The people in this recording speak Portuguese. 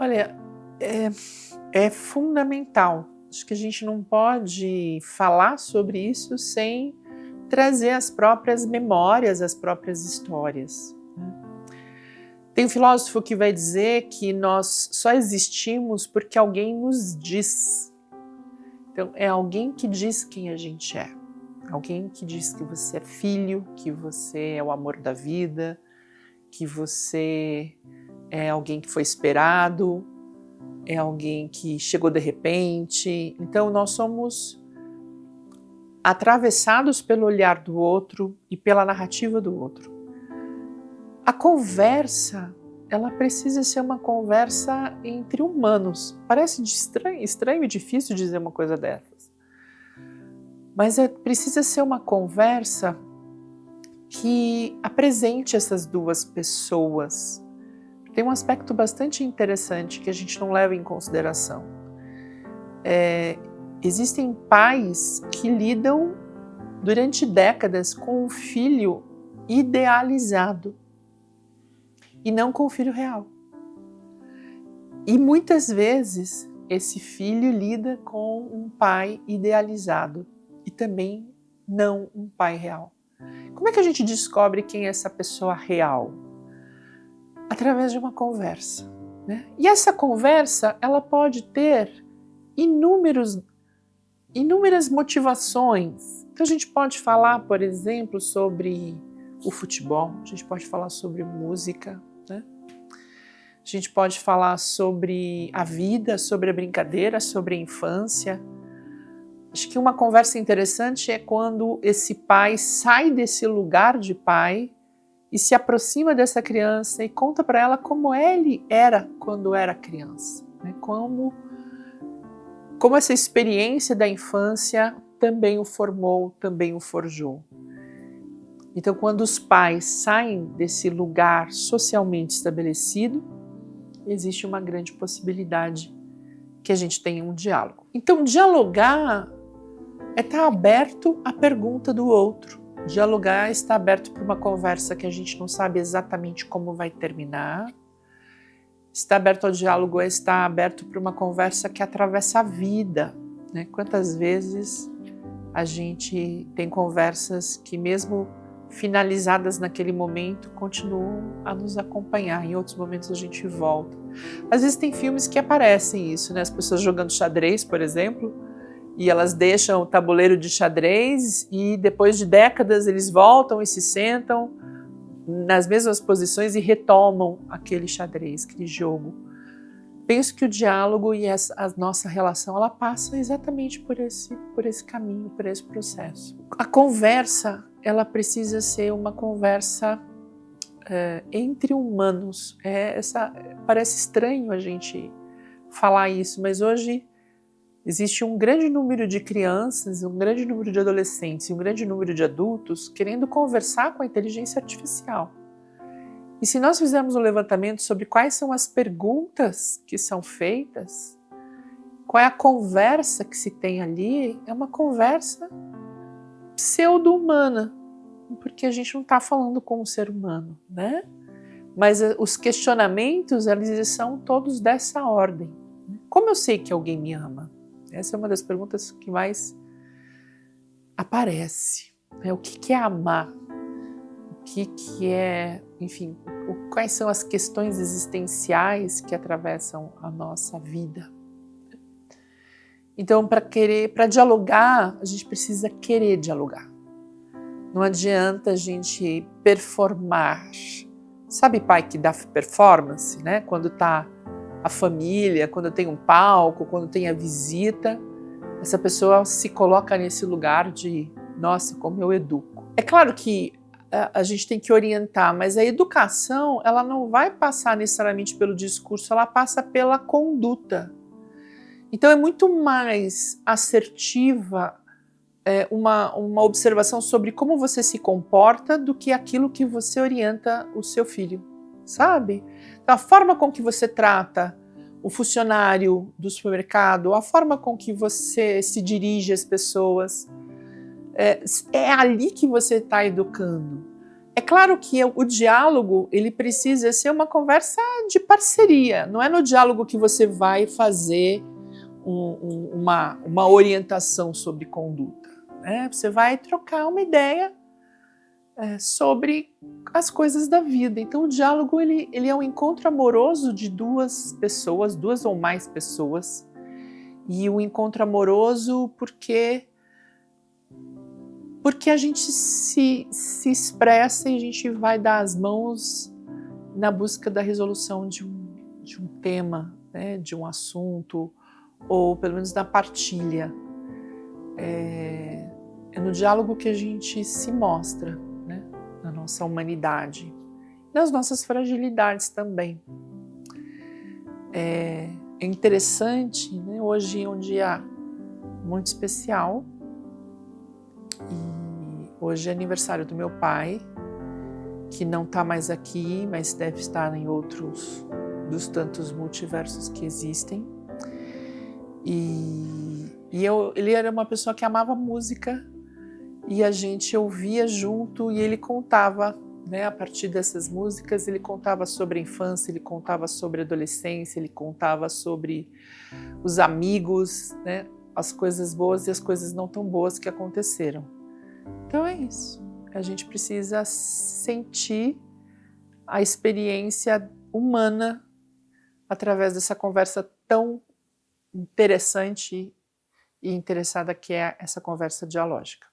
Olha, é fundamental. Acho que a gente não pode falar sobre isso sem trazer as próprias memórias, as próprias histórias. Tem um filósofo que vai dizer que nós só existimos porque alguém nos diz. Então, é alguém que diz quem a gente é. Alguém que diz que você é filho, que você é o amor da vida, que você é alguém que foi esperado, é alguém que chegou de repente. Então, nós somos atravessados pelo olhar do outro e pela narrativa do outro. A conversa, ela precisa ser uma conversa entre humanos. Parece estranho e difícil dizer uma coisa dessas. Mas precisa ser uma conversa que apresente essas duas pessoas. Tem um aspecto bastante interessante que a gente não leva em consideração. Existem pais que lidam durante décadas com um filho idealizado e não com o filho real. E muitas vezes esse filho lida com um pai idealizado e também não um pai real. Como é que a gente descobre quem é essa pessoa real? Através de uma conversa, né? E essa conversa, ela pode ter inúmeras motivações. Então a gente pode falar, por exemplo, sobre o futebol, a gente pode falar sobre música, né? A gente pode falar sobre a vida, sobre a brincadeira, sobre a infância. Acho que uma conversa interessante é quando esse pai sai desse lugar de pai e se aproxima dessa criança e conta para ela como ele era quando era criança, né? Como essa experiência da infância também o formou, também o forjou. Então, quando os pais saem desse lugar socialmente estabelecido, existe uma grande possibilidade que a gente tenha um diálogo. Então, dialogar é estar aberto à pergunta do outro. Dialogar é estar aberto para uma conversa que a gente não sabe exatamente como vai terminar. Estar aberto ao diálogo é estar aberto para uma conversa que atravessa a vida, né? Quantas vezes a gente tem conversas que, mesmo finalizadas naquele momento, continuam a nos acompanhar. Em outros momentos a gente volta. Às vezes tem filmes que aparecem isso, né? As pessoas jogando xadrez, por exemplo, e elas deixam o tabuleiro de xadrez e depois de décadas eles voltam e se sentam nas mesmas posições e retomam aquele xadrez, aquele jogo. Penso que o diálogo e a nossa relação, ela passa exatamente por esse caminho, por esse processo. A conversa, ela precisa ser uma conversa entre humanos. Parece estranho a gente falar isso, mas hoje existe um grande número de crianças, um grande número de adolescentes e um grande número de adultos querendo conversar com a inteligência artificial. E se nós fizermos um levantamento sobre quais são as perguntas que são feitas, qual é a conversa que se tem ali, é uma conversa pseudo-humana, porque a gente não está falando com um ser humano, né? Mas os questionamentos, eles são todos dessa ordem. Como eu sei que alguém me ama? Essa é uma das perguntas que mais aparece. O que é amar? O que é, enfim, quais são as questões existenciais que atravessam a nossa vida? Então, para dialogar, a gente precisa querer dialogar. Não adianta a gente performar. Sabe pai que dá performance, né? Quando tá a família, quando tem um palco, quando tem a visita, essa pessoa se coloca nesse lugar de, nossa, como eu educo. É claro que a gente tem que orientar, mas a educação, ela não vai passar necessariamente pelo discurso, ela passa pela conduta. Então é muito mais assertiva uma observação sobre como você se comporta do que aquilo que você orienta o seu filho, sabe? Então, a forma com que você trata o funcionário do supermercado, a forma com que você se dirige às pessoas, é ali que você está educando. É claro que o diálogo, ele precisa ser uma conversa de parceria. Não é no diálogo que você vai fazer uma orientação sobre conduta, né? Você vai trocar uma ideia sobre as coisas da vida. Então o diálogo ele é um encontro amoroso de duas pessoas, duas ou mais pessoas. E o encontro amoroso porque a gente se expressa e a gente vai dar as mãos na busca da resolução de um tema, né, de um assunto, ou pelo menos da partilha. É no diálogo que a gente se mostra, né, na nossa humanidade, nas nossas fragilidades também. É interessante, né, hoje é um dia muito especial. E hoje é aniversário do meu pai, que não está mais aqui, mas deve estar em outros dos tantos multiversos que existem. Ele era uma pessoa que amava música e a gente ouvia junto e ele contava, né, a partir dessas músicas, ele contava sobre a infância, ele contava sobre a adolescência, ele contava sobre os amigos, né, as coisas boas e as coisas não tão boas que aconteceram. Então é isso. A gente precisa sentir a experiência humana através dessa conversa tão interessante e interessada que é essa conversa dialógica.